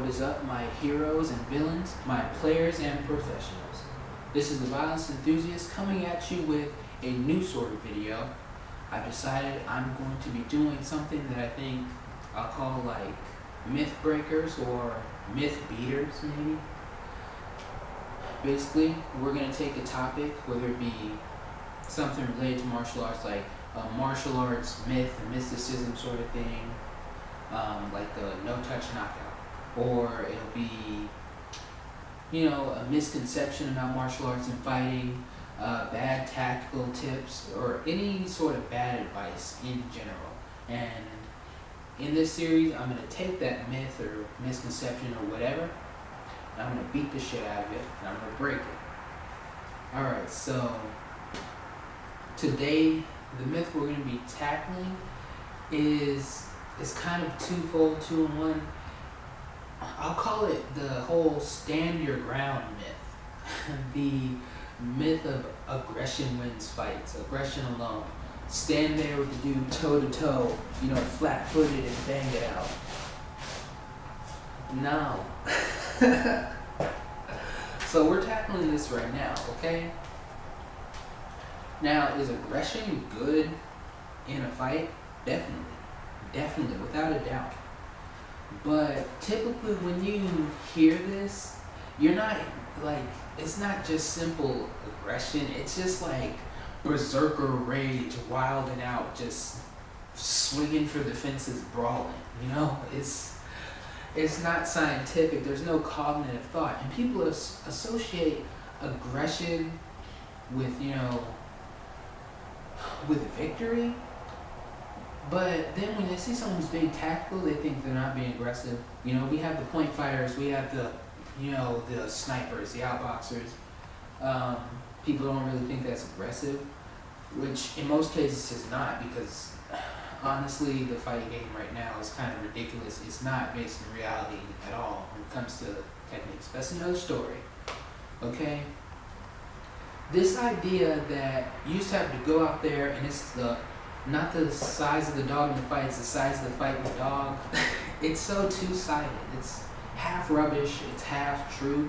What is up, my heroes and villains, my players and professionals? This is the Violence Enthusiast coming at you with a new sort of video. I've decided I'm going to be doing something that I think I'll call like myth breakers or myth beaters maybe. Basically, we're going to take a topic, whether it be something related to martial arts, like a martial arts myth, a mysticism sort of thing, like the no-touch knockout. Or it'll be, a misconception about martial arts and fighting, bad tactical tips, or any sort of bad advice in general. And in this series, I'm going to take that myth or misconception or whatever, and I'm going to beat the shit out of it, and I'm going to break it. Alright, so today, the myth we're going to be tackling is kind of twofold, two in one. I'll call it the whole stand your ground myth. The myth of aggression wins fights, aggression alone. Stand there with the dude toe to toe, flat-footed and bang it out. No. So we're tackling this right now, okay? Now, is aggression good in a fight? Definitely, without a doubt. But typically when you hear this, you're not it's not just simple aggression, it's just like berserker rage, wilding out, just swinging for the fences, brawling, It's not scientific, there's no cognitive thought, and people associate aggression with, with victory. But then when they see someone who's being tactical, they think they're not being aggressive. We have the point fighters, we have the, the snipers, the outboxers. People don't really think that's aggressive, which in most cases is not, because honestly, the fighting game right now is kind of ridiculous. It's not based in reality at all when it comes to techniques. That's another story, okay? This idea that you just have to go out there and it's not the size of the dog in the fight, it's the size of the fight in the dog. It's so two-sided. It's half rubbish, it's half true.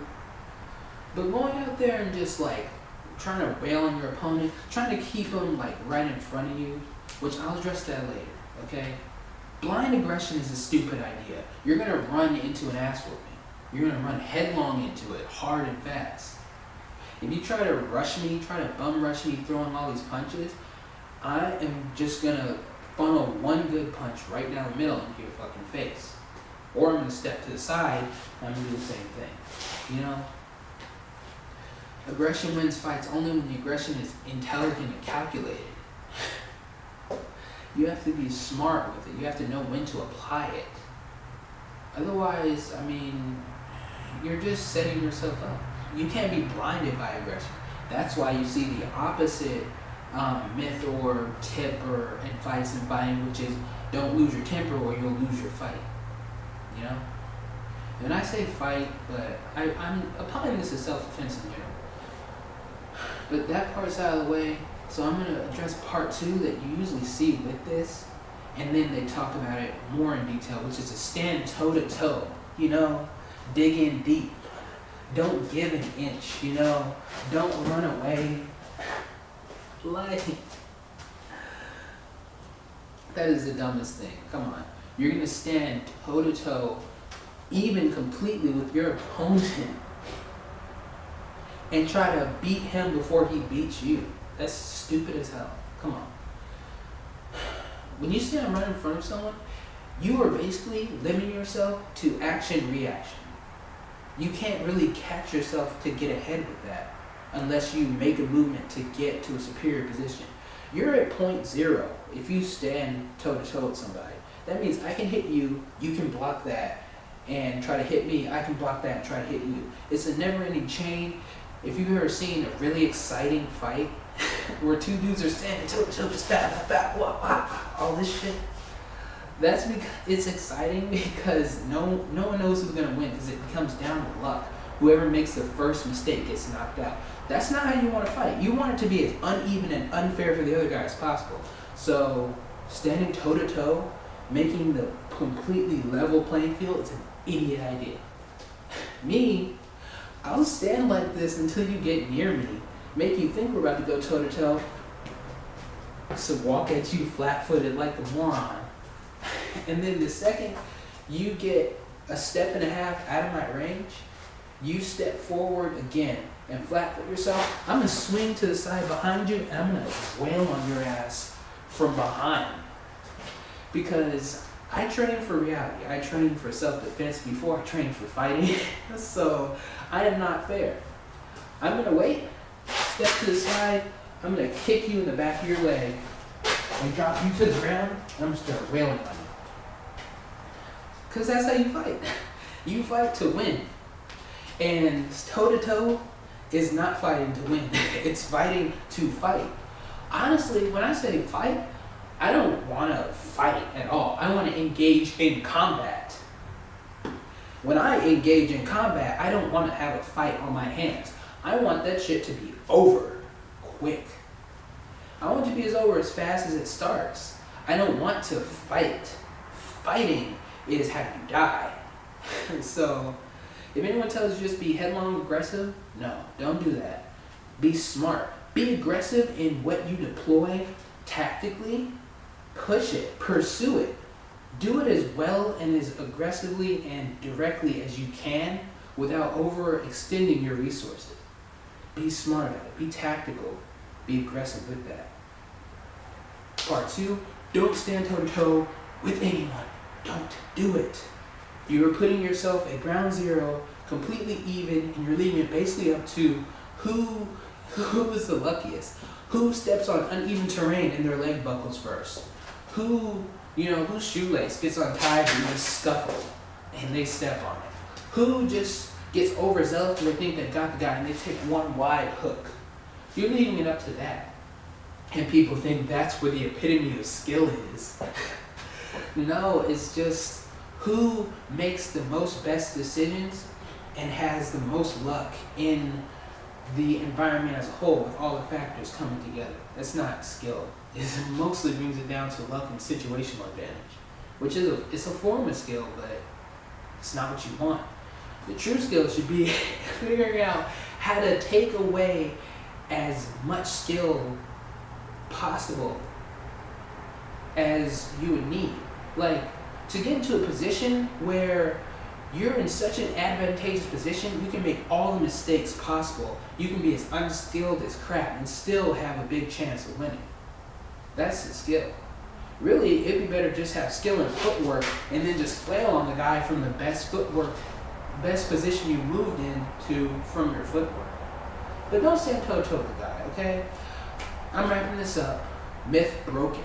But going out there and just trying to wail on your opponent, trying to keep them right in front of you, which I'll address that later, okay? Blind aggression is a stupid idea. You're gonna run into an ass whooping. You're gonna run headlong into it, hard and fast. If you try to rush me, try to bum rush me, throwing all these punches, I am just gonna funnel one good punch right down the middle into your fucking face. Or I'm gonna step to the side and I'm gonna do the same thing. Aggression wins fights only when the aggression is intelligent and calculated. You have to be smart with it. You have to know when to apply it. Otherwise, you're just setting yourself up. You can't be blinded by aggression. That's why you see the opposite myth or tip or advice in fighting, which is don't lose your temper or you'll lose your fight. And I say fight, but I'm applying this to self-defense in general. But that part's out of the way, so I'm going to address part 2 that you usually see with this, and then they talk about it more in detail, which is to stand toe-to-toe, dig in deep. Don't give an inch, don't run away. That is the dumbest thing. Come on. You're going to stand toe-to-toe, even completely with your opponent, and try to beat him before he beats you. That's stupid as hell. Come on. When you stand right in front of someone, you are basically limiting yourself to action-reaction. You can't really catch yourself to get ahead with that unless you make a movement to get to a superior position. You're at point 0 if you stand toe-to-toe with somebody. That means I can hit you, you can block that and try to hit me, I can block that and try to hit you. It's a never-ending chain. If you've ever seen a really exciting fight where two dudes are standing toe-to-toe, just all this shit, that's because it's exciting, because no one knows who's gonna win, because it comes down to luck. Whoever makes the first mistake gets knocked out. That's not how you want to fight. You want it to be as uneven and unfair for the other guy as possible. So standing toe to toe making the completely level playing field is an idiot idea. Me, I'll stand like this until you get near me, make you think we're about to go toe to toe, so walk at you flat-footed like a moron. And then the second you get a step and a half out of my range, you step forward again and flat-foot yourself, I'm gonna swing to the side behind you and I'm gonna wail on your ass from behind. Because I train for reality. I train for self-defense before I train for fighting. So I am not fair. I'm gonna wait, step to the side, I'm gonna kick you in the back of your leg and drop you to the ground, and I'm gonna start wailing on you. Cause that's how you fight. You fight to win. And toe-to-toe is not fighting to win. It's fighting to fight. Honestly, when I say fight, I don't want to fight at all. I want to engage in combat. When I engage in combat, I don't want to have a fight on my hands. I want that shit to be over quick. I want it to be over as fast as it starts. I don't want to fight. Fighting is how you die. So, if anyone tells you just be headlong aggressive, no, don't do that. Be smart. Be aggressive in what you deploy tactically. Push it. Pursue it. Do it as well and as aggressively and directly as you can without overextending your resources. Be smart at it. Be tactical. Be aggressive with that. Part 2, don't stand toe-to-toe with anyone. Don't do it. You are putting yourself at ground zero, completely even, and you're leaving it basically up to who is the luckiest, who steps on uneven terrain and their leg buckles first, whose shoelace gets untied and they scuffle and they step on it, who just gets overzealous and they think they got the guy and they take one wide hook. You're leaving it up to that. And people think that's where the epitome of skill is. No, it's just who makes the most best decisions and has the most luck in the environment as a whole with all the factors coming together. That's not skill. It mostly brings it down to luck and situational advantage, which is it's a form of skill, but it's not what you want. The true skill should be figuring out how to take away as much skill possible as you would need. Like, to get into a position where you're in such an advantageous position, you can make all the mistakes possible. You can be as unskilled as crap and still have a big chance of winning. That's the skill. Really, it'd be better just have skill in footwork and then just flail on the guy from the best footwork, best position you moved into from your footwork. But don't stand toe-to-toe with the guy, okay? I'm wrapping this up. Myth broken.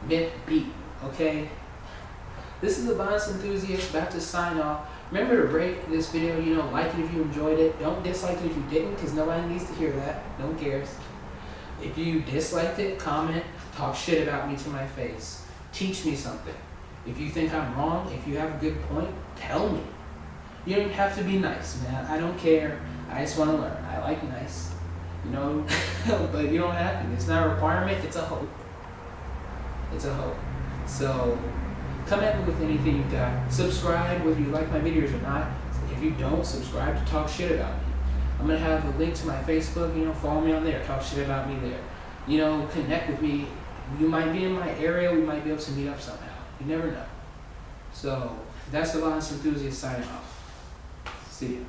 Myth beaten, okay? This is the Violence Enthusiast about to sign off. Remember to rate this video, like it if you enjoyed it. Don't dislike it if you didn't, because nobody needs to hear that. No one cares. If you disliked it, comment, talk shit about me to my face. Teach me something. If you think I'm wrong, if you have a good point, tell me. You don't have to be nice, man. I don't care. I just want to learn. I like nice. But you don't have to. It's not a requirement, it's a hope. It's a hope. So, come at me with anything you've got. Subscribe whether you like my videos or not. If you don't, subscribe to talk shit about me. I'm going to have a link to my Facebook, follow me on there. Talk shit about me there. Connect with me. You might be in my area. We might be able to meet up somehow. You never know. So, that's the Violence Enthusiast signing off. See ya.